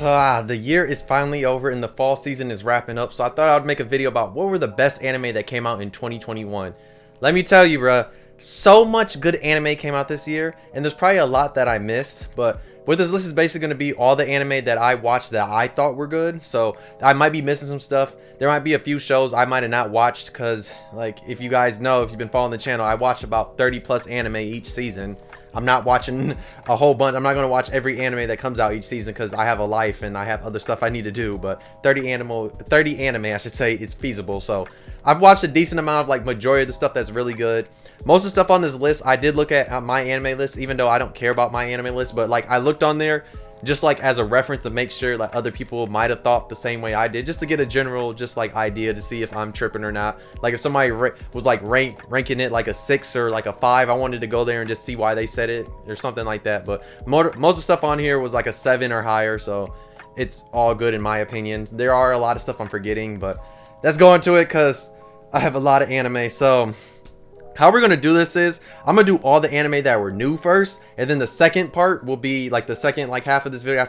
So the year is finally over and the fall season is wrapping up. So I thought I would make a video about what were the best anime that came out in 2021. Let me tell you, bruh, so much good anime came out this year, and there's probably a lot that I missed. But with this list is basically going to be all the anime that I watched that I thought were good. So I might be missing some stuff. There might be a few shows I might have not watched because, like, if you guys know, if you've been following the channel, I watch about 30 plus anime each season. I'm not watching a whole bunch. I'm not going to watch every anime that comes out each season because I have a life and I have other stuff I need to do. But 30 anime, I should say, is feasible. So I've watched a decent amount of, like, majority of the stuff that's really good. Most of the stuff on this list, I did look at my anime list, even though I don't care about my anime list. But, like, I looked on there just, like, as a reference to make sure, like, other people might have thought the same way I did, just to get a general, just, like, idea to see if I'm tripping or not. Like, if somebody was, like, ranking it like a 6 or like a 5, I wanted to go there and just see why they said it or something like that. But most of the stuff on here was like a 7 or higher, so it's all good in my opinion. There are a lot of stuff I'm forgetting, but let's go into it because I have a lot of anime. So how we're gonna do this is I'm gonna do all the anime that were new first, and then the second part will be like the second like half of this video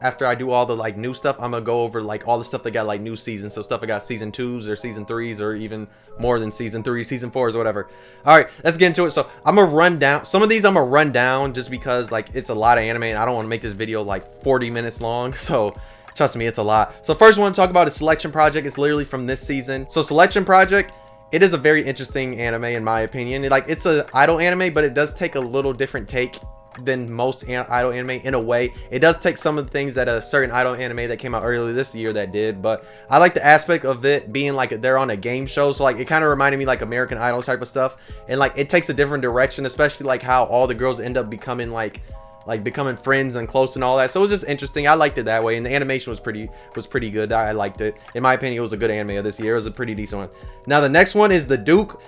after I do all the like new stuff. I'm gonna go over like all the stuff that got like new seasons, so stuff that got season 2s or season 3s or even more than season 3, season 4s or whatever. All right, let's get into it. So I'm gonna run down some of these. I'm gonna run down just because like it's a lot of anime and I don't want to make this video like 40 minutes long, so trust me, it's a lot. So first one to talk about is Selection Project. It's literally from this season. So Selection Project, it is a very interesting anime in my opinion. Like, it's a idol anime, but it does take a little different take than most idol anime in a way. It does take some of the things that a certain idol anime that came out earlier this year that did, but I like the aspect of it being like they're on a game show. So like it kind of reminded me like American Idol type of stuff, and like it takes a different direction, especially like how all the girls end up becoming like becoming friends and close and all that. So it was just interesting. I liked it that way, and the animation was pretty good. I liked it. In my opinion, it was a good anime of this year. It was a pretty decent one. Now the next one is the Duke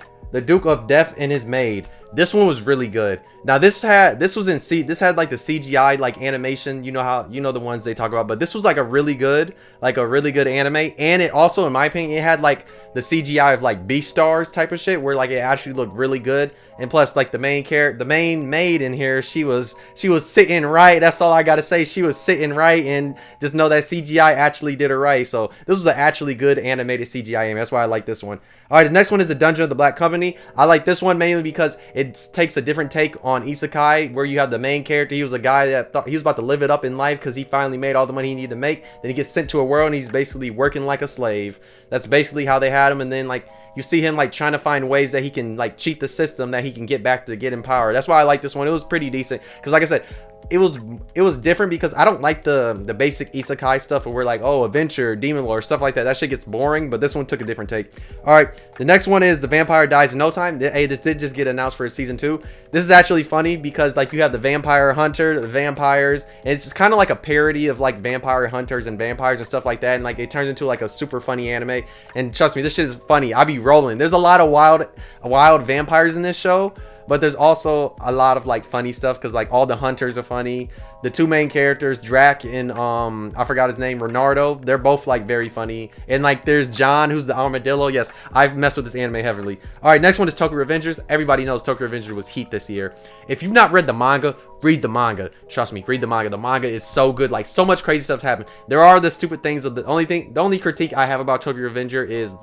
of Death and His Maid. This one was really good. Now this had like the CGI like animation, you know the ones they talk about, but this was like a really good anime. And it also, in my opinion, it had like the CGI of like Beastars type of shit, where like it actually looked really good. And plus, like the main maid in here, she was sitting right. That's all I gotta say. She was sitting right, and just know that CGI actually did her right. So this was an actually good animated CGI anime. That's why I like this one. All right, the next one is the Dungeon of the Black Company. I like this one mainly because it takes a different take on isekai, where you have the main character. He was a guy that thought he was about to live it up in life because he finally made all the money he needed to make. Then he gets sent to a world and he's basically working like a slave. That's basically how they had him. And then like you see him like trying to find ways that he can like cheat the system that he can get back to get in power. That's why I like this one. It was pretty decent because, like I said, it was different because I don't like the basic isekai stuff where we're like, oh, adventure, demon lore, stuff like that. That shit gets boring, but this one took a different take. All right, the next one is The Vampire Dies in No Time. Hey, this did just get announced for season 2. This is actually funny because like you have the vampire hunter, the vampires, and it's just kind of like a parody of like vampire hunters and vampires and stuff like that, and like it turns into like a super funny anime. And trust me, this shit is funny. I be rolling. There's a lot of wild vampires in this show, but there's also a lot of like funny stuff because like all the hunters are funny. The two main characters, Drac and I forgot his name, Renardo, they're both like very funny. And like there's John, who's the armadillo. Yes, I've messed with this anime heavily. All right, next one is Tokyo Revengers. Everybody knows Tokyo Revengers was heat this year. If you've not read the manga, read the manga. Trust me, read the manga. The manga is so good. Like, so much crazy stuff's happened. There are the stupid things. The only critique I have about Tokyo Revenger is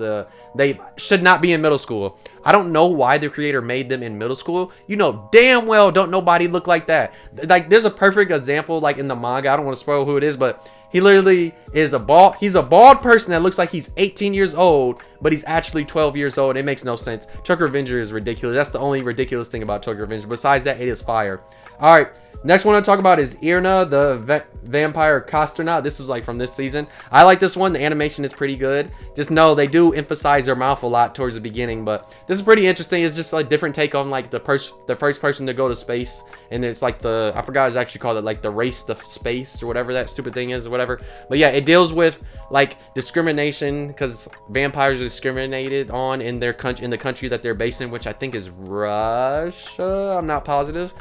they should not be in middle school. I don't know why the creator made them in middle school. You know damn well don't nobody look like that. Like, there's a perfect example like in the manga. I don't want to spoil who it is, but he literally is he's a bald person that looks like he's 18 years old, but he's actually 12 years old. It makes no sense. Tokyo Revenger is ridiculous. That's the only ridiculous thing about Tokyo Revenger. Besides that, it is fire. All right, next one to talk about is Irna, the Vampire Casterna. This is like from this season. I like this one. The animation is pretty good. Just know they do emphasize their mouth a lot towards the beginning, but this is pretty interesting. It's just a different take on like the first person to go to space, and it's like I forgot it's actually called it like the race to space or whatever that stupid thing is or whatever. But yeah, it deals with like discrimination because vampires are discriminated on in their country, in the country that they're based in, which I think is Russia. I'm not positive.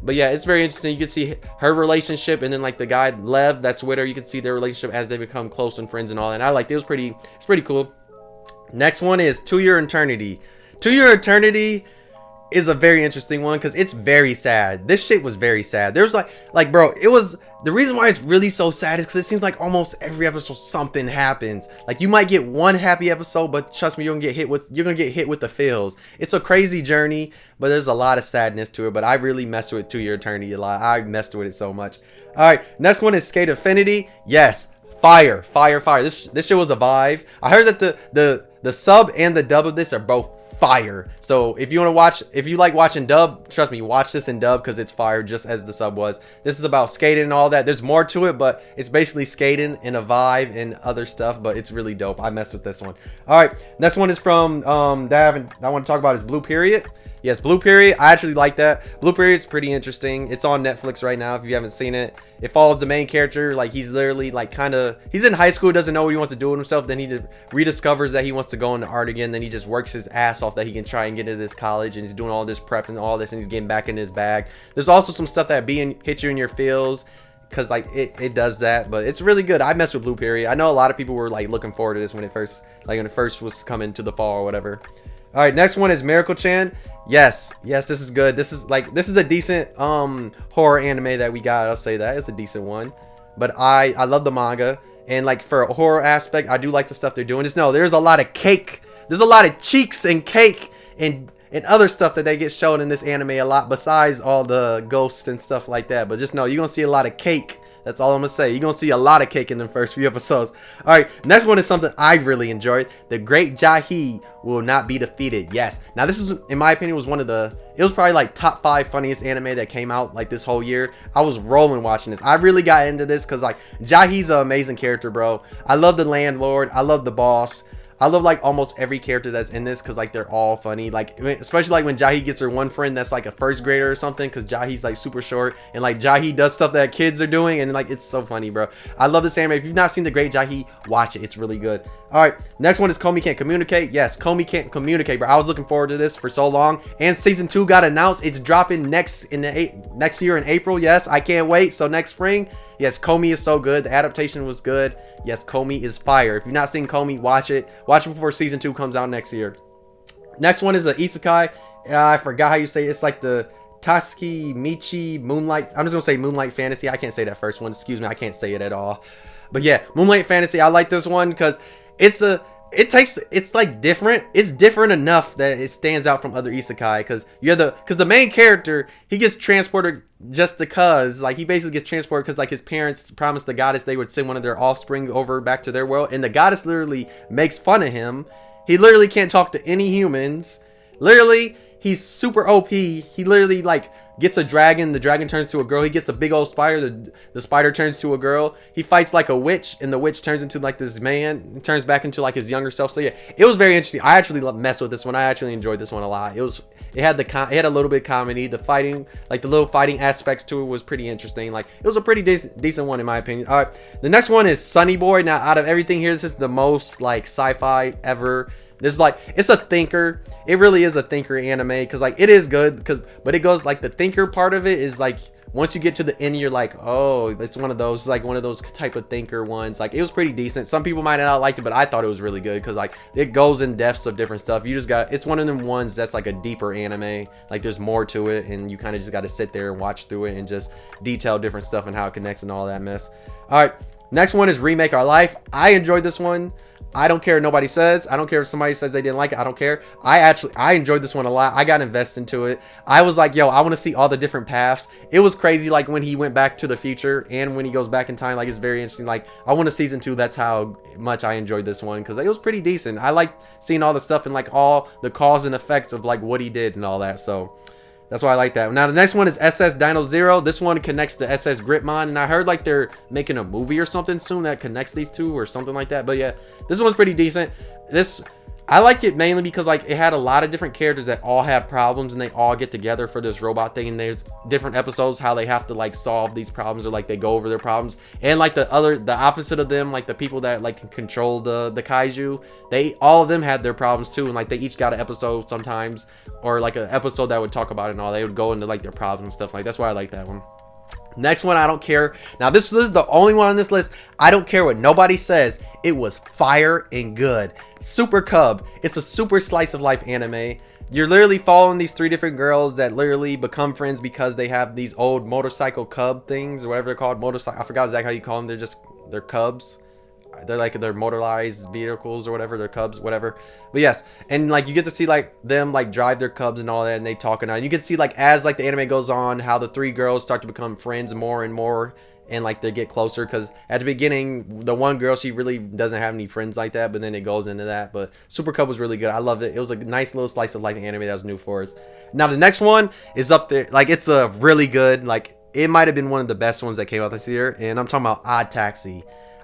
But yeah, it's very interesting. You can see her relationship, and then like the guy Lev that's with her, you can see their relationship as they become close and friends and all that. And I liked it. It's pretty cool. Next one is To Your Eternity. To Your Eternity is a very interesting one because it's very sad. This shit was very sad. There's like bro, it was the reason why it's really so sad is because it seems like almost every episode something happens. Like you might get one happy episode, but trust me, you're gonna get hit with the feels. It's a crazy journey, but there's a lot of sadness to it. But I really messed with To Your Eternity a lot. I messed with it so much. All right, next one is Skate Affinity. Yes, fire. This shit was a vibe. I heard that the sub and the dub of this are both fire. So if you want to watch, if you like watching dub, trust me, watch this in dub because it's fire just as the sub was. This is about skating and all that. There's more to it, but it's basically skating and a vibe and other stuff, but it's really dope. I messed with this one. All right, next one is from that I want to talk about is Blue Period. Yes, Blue Period. I actually like that. Blue Period's pretty interesting. It's on Netflix right now if you haven't seen it. It follows the main character. Like he's literally like he's in high school, doesn't know what he wants to do with himself. Then he rediscovers that he wants to go into art again. Then he just works his ass off that he can try and get into this college. And he's doing all this prep and all this. And he's getting back in his bag. There's also some stuff that hit you in your feels. Because like it does that. But it's really good. I messed with Blue Period. I know a lot of people were like looking forward to this when it first was coming to the fall or whatever. All right, next one is Miracle-chan. Yes, this is good. This is a decent horror anime that we got. I'll say that it's a decent one. But I love the manga, and like for a horror aspect, I do like the stuff they're doing. Just know there's a lot of cake. There's a lot of cheeks and cake and other stuff that they get shown in this anime a lot besides all the ghosts and stuff like that. But just know you're gonna see a lot of cake. That's all I'm gonna say. You're gonna see a lot of cake in the first few episodes. All right, next one is something I really enjoyed. The Great Jahy Will Not Be Defeated. Yes. Now this is, in my opinion, was it was probably like top 5 funniest anime that came out like this whole year. I was rolling watching this. I really got into this because like Jahy's an amazing character, bro. I love the landlord. I love the boss. I love like almost every character that's in this because like they're all funny, like especially like when Jahy gets her one friend that's like a first grader or something because Jahy's like super short and like Jahy does stuff that kids are doing and like it's so funny, bro. I love this anime. If you've not seen The Great Jahy, watch it. It's really good. All right, next one is Komi Can't Communicate. Yes, Komi Can't Communicate, bro. I was looking forward to this for so long, and season 2 got announced. It's dropping next year in April. Yes, I can't wait. So next spring. Yes, Komi is so good. The adaptation was good. Yes, Komi is fire. If you've not seen Komi, watch it. Watch it before season 2 comes out next year. Next one is the Isekai. I forgot how you say it. It's like the Tatsuki Michi Moonlight. I'm just going to say Moonlight Fantasy. I can't say that first one. Excuse me. I can't say it at all. But yeah, Moonlight Fantasy. I like this one because it's like different. It's different enough that it stands out from other isekai because the main character, he gets transported just because like he basically gets transported because like his parents promised the goddess they would send one of their offspring over back to their world, and the goddess literally makes fun of him. He literally can't talk to any humans. Literally, he's super OP. He literally like gets a dragon. The dragon turns to a girl. He gets a big old spider. The spider turns to a girl. He fights like a witch, and the witch turns into like this man. He turns back into like his younger self. So yeah, it was very interesting. I actually messed with this one. I actually enjoyed this one a lot. It had a little bit of comedy. The fighting, like the little fighting aspects to it, was pretty interesting. Like it was a pretty decent one in my opinion. All right, the next one is Sunny Boy. Now out of everything here, this is the most like sci-fi ever. This is like, it's a thinker. It really is a thinker anime because like it is good but it goes like the thinker part of it is like once you get to the end you're like, oh, it's one of those type of thinker ones. Like it was pretty decent. Some people might not like it, but I thought it was really good because like it goes in depths of different stuff. It's one of them ones that's like a deeper anime. Like there's more to it and you kind of just got to sit there and watch through it and just detail different stuff and how it connects and all that mess. All right, next one is Remake Our Life. I enjoyed this one. I don't care what nobody says. I don't care if somebody says they didn't like it. I don't care. I enjoyed this one a lot. I got invested into it. I was like, yo, I want to see all the different paths. It was crazy like when he went back to the future and when he goes back in time. Like it's very interesting. Like I want a season 2. That's how much I enjoyed this one because it was pretty decent. I like seeing all the stuff and like all the cause and effects of like what he did and all that. So that's why I like that. Now the next one is SS Dino Zero. This one connects to SS Gridman, and I heard like they're making a movie or something soon that connects these two or something like that. But yeah, this one's pretty decent. I like it mainly because like it had a lot of different characters that all had problems and they all get together for this robot thing, and there's different episodes how they have to like solve these problems or like they go over their problems, and like the opposite of them, like the people that like can control the kaiju, all of them had their problems too, and like they each got an episode sometimes, or like an episode that would talk about it and all. They would go into like their problems and stuff. Like that's why I like that one. Next one, I don't care. Now this is the only one on this list. I don't care what nobody says. It was fire and good. Super Cub. It's a super slice of life anime. you're literally following these 3 different girls that literally become friends because they have these old motorcycle cub things or whatever they're called. Motorcycle, I forgot exactly how you call them. They're cubs. They're like, they're motorized vehicles or whatever. They're cubs, whatever. But yes, and like you get to see like them like drive their cubs and all that, and they talk, and you can see like as like the anime goes on how the 3 girls start to become friends more and more, and like they get closer, because at the beginning the one girl, she really doesn't have any friends like that, but then it goes into that. But Super Cub was really good. I loved it. It was a nice little slice of life anime that was new for us. Now the next one is up there, like it's a really good, like it might have been one of the best ones that came out this year, and I'm talking about Odd Taxi.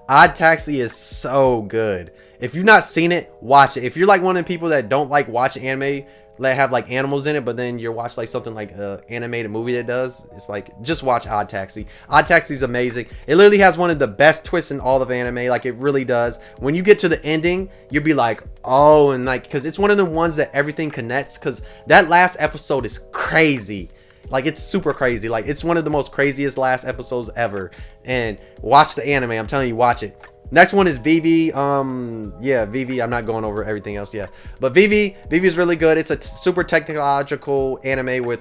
Odd Taxi is so good. If you've not seen it, watch it. If you're like one of the people that don't like watch anime that have like animals in it, but then you watch like something like a animated movie that does, it's like, just watch Odd Taxi. Odd Taxi is amazing. It literally has one of the best twists in all of anime. Like it really does. When you get to the ending, you'll be like, oh, and like, because it's one of the ones that everything connects, because that last episode is crazy. Like it's super crazy. Like it's one of the most craziest last episodes ever. And watch the anime. I'm telling you, watch it. Next one is Vivi. Yeah, Vivi. I'm not going over everything else yet, but Vivi is really good. It's a super technological anime with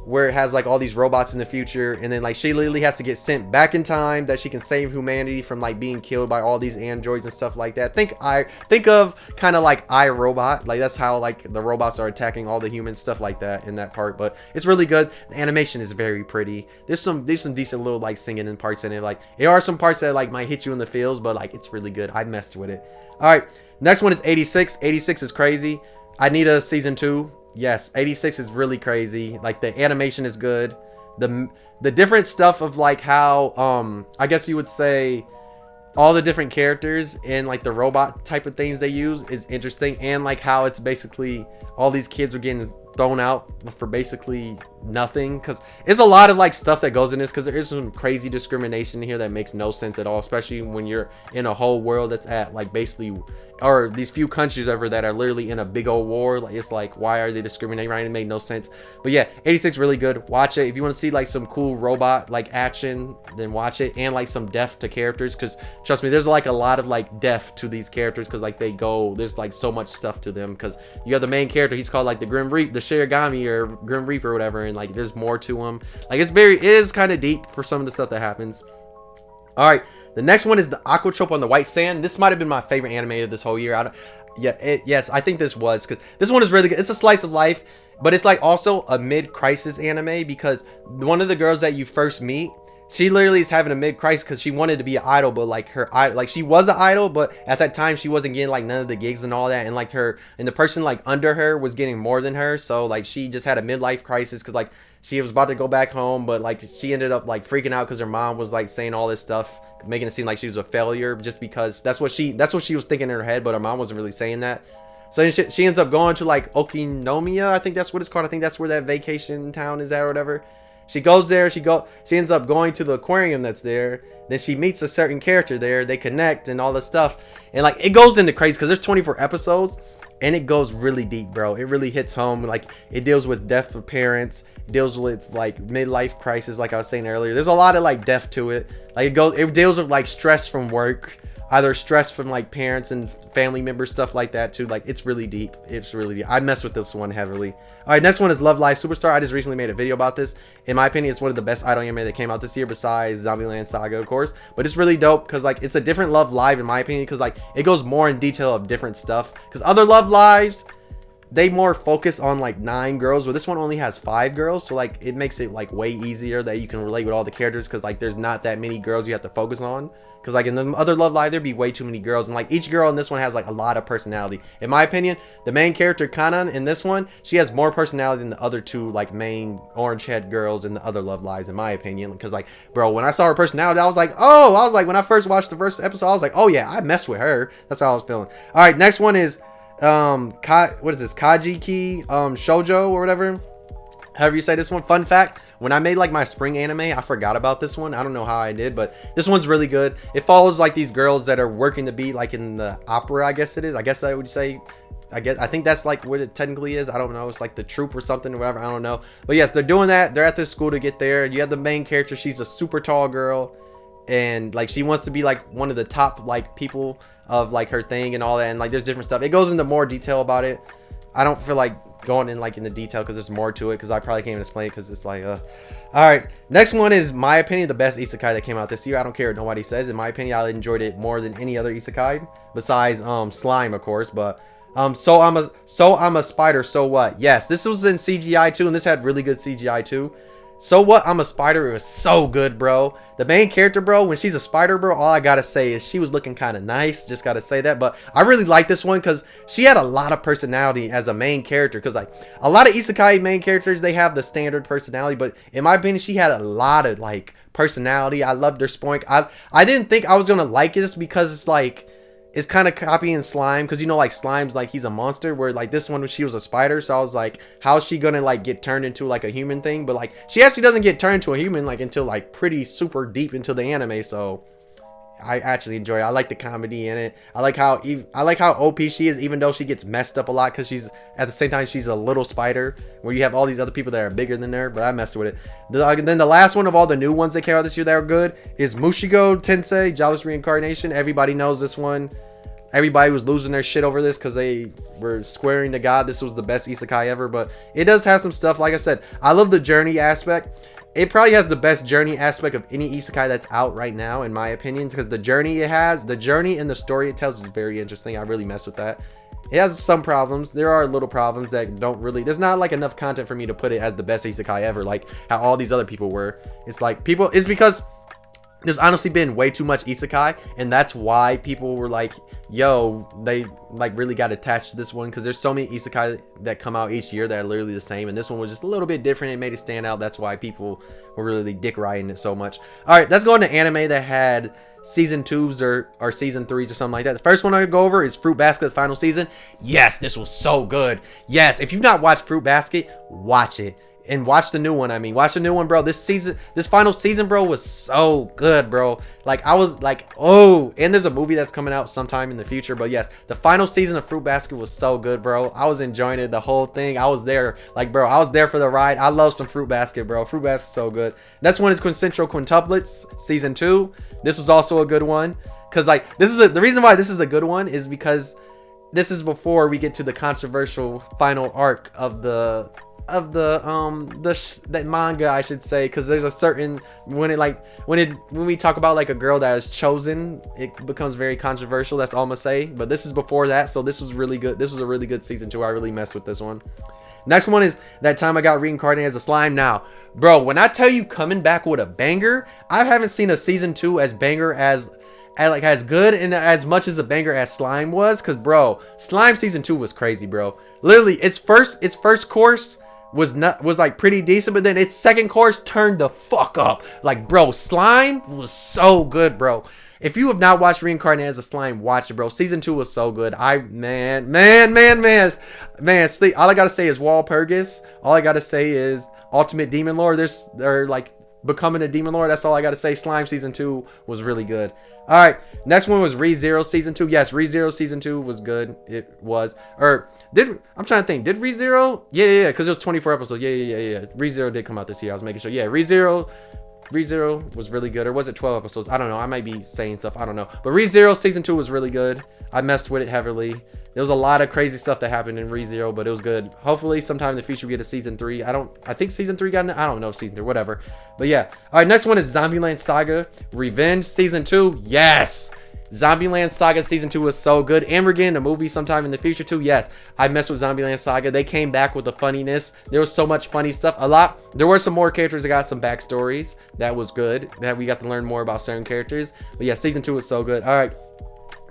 where it has like all these robots in the future, and then like she literally has to get sent back in time that she can save humanity from like being killed by all these androids and stuff like that. Think of kind of like iRobot, like that's how like the robots are attacking all the humans, stuff like that in that part. But it's really good. The animation is very pretty. There's some decent little like singing and parts in it. Like there are some parts that like might hit you in the feels, but like it's really good. I messed with it. All right, next one is 86. 86 is crazy. I need a season 2. Yes, 86 is really crazy. Like the animation is good. The different stuff of like how I guess you would say all the different characters and like the robot type of things they use is interesting, and like how it's basically all these kids are getting thrown out for basically nothing, because there's a lot of like stuff that goes in this, because there is some crazy discrimination here that makes no sense at all, especially when you're in a whole world that's at like basically, or these few countries ever that are literally in a big old war. Like it's like, why are they discriminating, right? It made no sense. But yeah, 86 really good. Watch it if you want to see like some cool robot like action, then watch it, and like some depth to characters, because trust me, there's like a lot of like depth to these characters, because like there's like so much stuff to them, because you have the main character, he's called like the Grim Reaper, the Shirogami or Grim Reaper or whatever, and like there's more to him. Like it is kind of deep for some of the stuff that happens. All right, the next one is the Aquatrope on the White Sand. This might have been my favorite anime of this whole year. Yes, I think this was, because this one is really good. It's a slice of life, but it's like also a mid-crisis anime, because one of the girls that you first meet, she literally is having a mid-crisis because she wanted to be an idol, but like she was an idol, but at that time she wasn't getting like none of the gigs and all that, and like the person like under her was getting more than her, so like she just had a midlife crisis, because like she was about to go back home, but like she ended up like freaking out because her mom was like saying all this stuff, making it seem like she was a failure, just because that's what she was thinking in her head, but her mom wasn't really saying that. So she ends up going to like Okinomiya, I think that's what it's called. I think that's where that vacation town is at or whatever. She goes there, she ends up going to the aquarium that's there. Then she meets a certain character there, they connect and all this stuff, and like it goes into crazy, because there's 24 episodes and it goes really deep, bro. It really hits home. Like it deals with death of parents, deals with like midlife crisis, like I was saying earlier. There's a lot of like depth to it. Like it deals with like stress from work, either stress from like parents and family members, stuff like that too. Like it's really deep. It's really deep. I mess with this one heavily. All right, next one is Love Live Superstar. I just recently made a video about this. In my opinion, it's one of the best idol anime that came out this year, besides Zombieland Saga, of course. But it's really dope because like it's a different Love Live in my opinion, because like it goes more in detail of different stuff. Because other Love Lives, they more focus on like 9 girls, but this one only has 5 girls, so like it makes it like way easier that you can relate with all the characters, because like there's not that many girls you have to focus on. Because like in the other Love Live, there'd be way too many girls, and like each girl in this one has like a lot of personality. In my opinion, the main character Kanan in this one, she has more personality than the other 2 like main orange head girls in the other Love Lives, in my opinion. Because like, bro, when I saw her personality, I was like, when I first watched the first episode, I was like, oh yeah, I messed with her. That's how I was feeling. All right, next one is what is this, Kajiki Shoujo or whatever, however you say this one. Fun fact, when I made like my spring anime, I forgot about this one. I don't know how I did, but this one's really good. It follows like these girls that are working to be like in the opera, I guess it is. I guess that would say, I think that's like what it technically is. I don't know. It's like the troupe or something or whatever. I don't know. But yes, they're doing that. They're at this school to get there. You have the main character. She's a super tall girl, and like she wants to be like one of the top like people of like her thing and all that, and like there's different stuff. It goes into more detail about it. I don't feel like going in like in the detail because there's more to it, because I probably can't even explain it because it's like all right, next one is my opinion the best isekai that came out this year. I don't care what nobody says. In my opinion, I enjoyed it more than any other isekai besides Slime, of course. But so I'm a spider, so what? Yes, this was in CGI too, and this had really good CGI too. So what? I'm a spider. It was so good, bro. The main character, bro, when she's a spider, bro, all I gotta say is she was looking kind of nice. Just gotta say that. But I really like this one because she had a lot of personality as a main character. Because like a lot of isekai main characters, they have the standard personality, but in my opinion, she had a lot of like personality. I loved her spoink. I didn't think I was gonna like this because it's like, it's kind of copying Slime, because you know, like Slime's like he's a monster, where like this one she was a spider. So I was like, how's she gonna like get turned into like a human thing? But like she actually doesn't get turned into a human like until like pretty super deep into the anime. So I actually enjoy it. I like the comedy in it. I like how OP she is, even though she gets messed up a lot, because she's at the same time she's a little spider, where you have all these other people that are bigger than her. But I messed with it. Then the last one of all the new ones that came out this year that were good is Mushigo Tensei Jobless Reincarnation. Everybody knows this one. Everybody was losing their shit over this because they were swearing to God this was the best isekai ever. But it does have some stuff. Like I said, I love the journey aspect. It probably has the best journey aspect of any isekai that's out right now, in my opinion, because the journey it has, the journey and the story it tells is very interesting. I really mess with that. It has some problems. There are little problems that don't really, there's not like enough content for me to put it as the best isekai ever, like how all these other people were. It's like people, it's because there's honestly been way too much isekai, and that's why people were like, yo, they like really got attached to this one, because there's so many isekai that come out each year that are literally the same, and this one was just a little bit different. It made it stand out. That's why people were really dick riding it so much. All right, let's go into anime that had season 2s or season 3s or something like that. The first one I go over is Fruit Basket, the final season. Yes, this was so good. Yes, if you've not watched Fruit Basket, watch it. And watch the new one. I mean, watch the new one, bro. This final season, bro, was so good, bro. Like, I was like, oh, and there's a movie that's coming out sometime in the future. But yes, the final season of Fruit Basket was so good, bro. I was enjoying it, the whole thing. I was there, like, bro, I was there for the ride. I love some Fruit Basket, bro. Fruit Basket's so good. Next one is Quintessential Quintuplets, season 2. This was also a good one. Because, like, the reason why this is a good one is because this is before we get to the controversial final arc of that manga, I should say, because there's a certain when we talk about like a girl that is chosen, it becomes very controversial. That's all I'm gonna say. But this is before that, so this was really good. This was a really good season 2. I really messed with this one. Next one is That Time I Got Reincarnated as a Slime. Now, bro, when I tell you coming back with a banger, I haven't seen a season 2 as banger as good and as much as a banger as Slime was. Because, bro, Slime season 2 was crazy, bro. Literally, its first course was like pretty decent, but then its second course turned the fuck up. Like, bro, Slime was so good, bro. If you have not watched Reincarnated as a Slime, watch it, bro. Season 2 was so good. Man, sleep. All I gotta say is Walpurgis. All I gotta say is Ultimate Demon Lord. They're like becoming a Demon Lord. That's all I gotta say. Slime season 2 was really good. All right, next one was ReZero season 2. Yes, ReZero season 2 was good. It was, I'm trying to think. Did ReZero? Yeah, because it was 24 episodes. Yeah. ReZero did come out this year. I was making sure. Yeah, ReZero was really good. Or was it 12 episodes? I don't know. I might be saying stuff. I don't know. But ReZero season 2 was really good. I messed with it heavily. There was a lot of crazy stuff that happened in ReZero, but it was good. Hopefully sometime in the future we get a season 3. I think season 3 got I don't know if season 3, whatever. But yeah. All right, next one is Zombieland Saga Revenge season 2. Yes. Zombieland Saga season 2 was so good. And we're getting a movie sometime in the future too. Yes, I messed with Zombieland Saga. They came back with the funniness. There was so much funny stuff. There were some more characters that got some backstories. That was good. That we got to learn more about certain characters. But yeah, season 2 was so good. All right.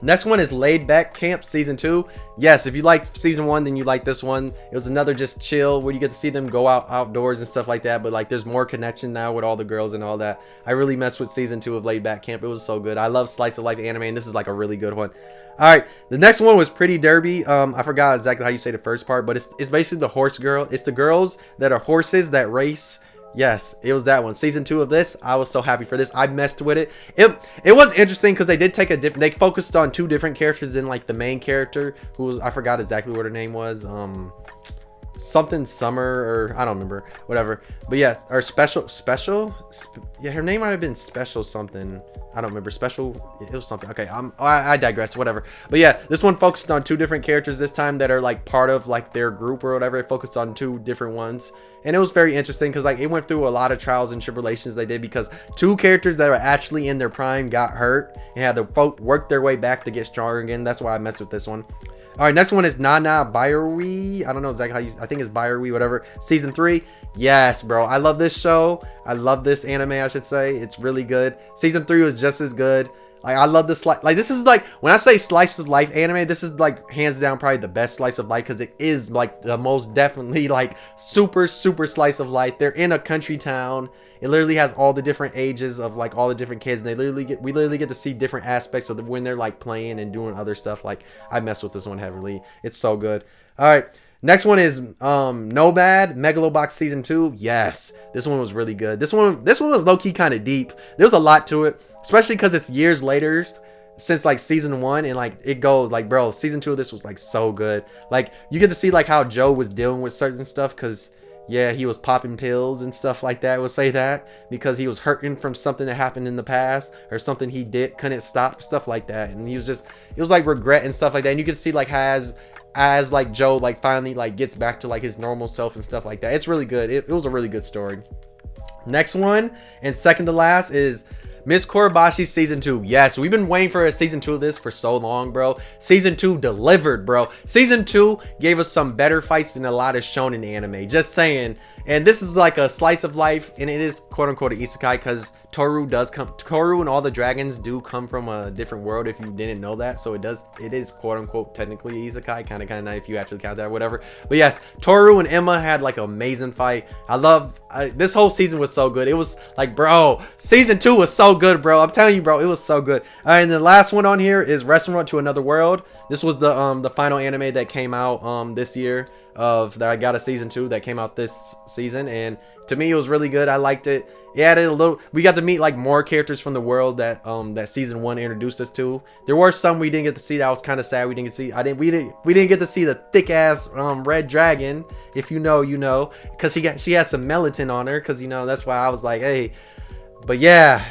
Next one is Laid Back Camp season 2. Yes, if you liked season 1, then you like this one. It was another just chill where you get to see them go outdoors and stuff like that. But like, there's more connection now with all the girls and all that. I really messed with season 2 of Laid Back Camp. It was so good. I love slice of life anime, and this is like a really good one. All right, the next one was Pretty Derby. I forgot exactly how you say the first part, but it's basically the horse girl. It's the girls that are horses that race. Yes, it was that one. Season 2 of this. I was so happy for this. I messed with it. It was interesting because they did take they focused on 2 different characters than like the main character, who was, I forgot exactly what her name was. something Summer, or I don't remember, whatever. But yeah, or yeah, her name might have been Special something. I don't remember. Special, it was something. Okay, I digress, whatever. But yeah, this one focused on 2 different characters this time that are like part of like their group or whatever. It focused on 2 different ones, and it was very interesting because like it went through a lot of trials and tribulations they did, because 2 characters that were actually in their prime got hurt and had to work their way back to get stronger again. That's why I messed with this one. All right, next one is Nana Bayerwi. I don't know exactly how you, I think it's Bayerwi, whatever. Season 3. Yes, bro. I love this show. I love this anime, I should say. It's really good. Season 3 was just as good. Like, I love this. Like, this is like, when I say slice of life anime, this is like hands down probably the best slice of life, because it is like the most definitely like super slice of life. They're in a country town. It literally has all the different ages of like all the different kids, and we literally get to see different aspects of when they're like playing and doing other stuff. Like, I mess with this one heavily. It's so good. All right. Next one is Nomad Megalobox Season 2. Yes, this one was really good. This one was low-key kind of deep. There's a lot to it, especially because it's years later since like season 1, and like it goes like, bro, season 2 of this was like so good. Like, you get to see like how Joe was dealing with certain stuff, because yeah, he was popping pills and stuff like that. We'll say that because he was hurting from something that happened in the past, or something he couldn't stop, stuff like that. And he was just, it was like regret and stuff like that. And you could see like as like Joe like finally like gets back to like his normal self and stuff like that. It's really good. It was a really good story. Next one, and second to last, is Miss Korobashi Season 2. Yes, we've been waiting for a Season 2 of this for so long, bro. Season 2 delivered, bro. Season 2 gave us some better fights than a lot of shonen anime. Just saying. And this is like a slice of life, and it is quote-unquote an isekai, because Toru and all the dragons do come from a different world, if you didn't know that. So it is quote-unquote technically isekai, kind of if you actually count that, whatever. But yes, Toru and Emma had like an amazing fight. This whole season was so good. It was like, bro, season 2 was so good, bro. I'm telling you, bro, it was so good. All right, and the last one on here is Restaurant to Another World. This was the final anime that came out this year, that I got a season 2 that came out this season, and to me it was really good. I liked it. It added a little, we got to meet like more characters from the world that that season 1 introduced us to. There were some we didn't get to see. That was kind of sad. We didn't get to see the thick ass red dragon. If you know, you know, because she has some melatonin on her, because you know, that's why I was like, hey. But yeah,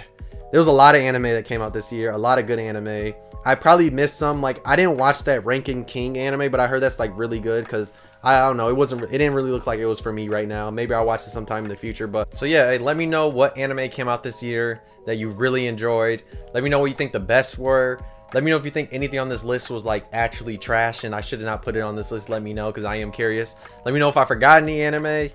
there was a lot of anime that came out this year, a lot of good anime. I probably missed some. Like, I didn't watch that Ranking King anime, but I heard that's like really good, because I don't know, it didn't really look like it was for me right now. Maybe I'll watch it sometime in the future. But so yeah, hey, let me know what anime came out this year that you really enjoyed. Let me know what you think the best were. Let me know if you think anything on this list was like actually trash and I should have not put it on this list. Let me know, because I am curious. Let me know if I forgot any anime.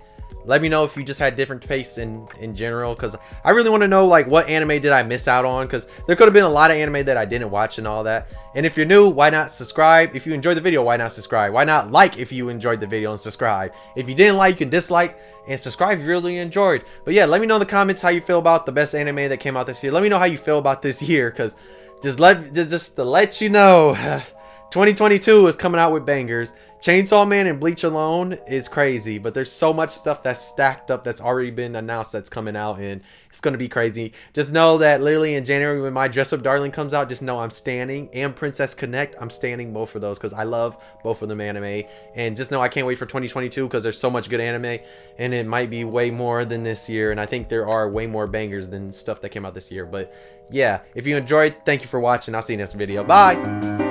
Let me know if you just had different tastes in general, because I really want to know like what anime did I miss out on, because there could have been a lot of anime that I didn't watch and all that. And if you're new, why not subscribe? If you enjoyed the video, why not subscribe? Why not like if you enjoyed the video and subscribe? If you didn't like, you can dislike and subscribe if you really enjoyed. But yeah, let me know in the comments how you feel about the best anime that came out this year. Let me know how you feel about this year, because just to let you know, 2022 is coming out with bangers. Chainsaw Man and Bleach alone is crazy, but there's so much stuff that's stacked up that's already been announced that's coming out, and it's going to be crazy. Just know that literally in January when My Dress Up Darling comes out, just know I'm standing, and Princess Connect, I'm standing both of those, because I love both of them anime. And just know I can't wait for 2022, because there's so much good anime, and it might be way more than this year, and I think there are way more bangers than stuff that came out this year. But yeah, if you enjoyed, thank you for watching. I'll see you next video. Bye!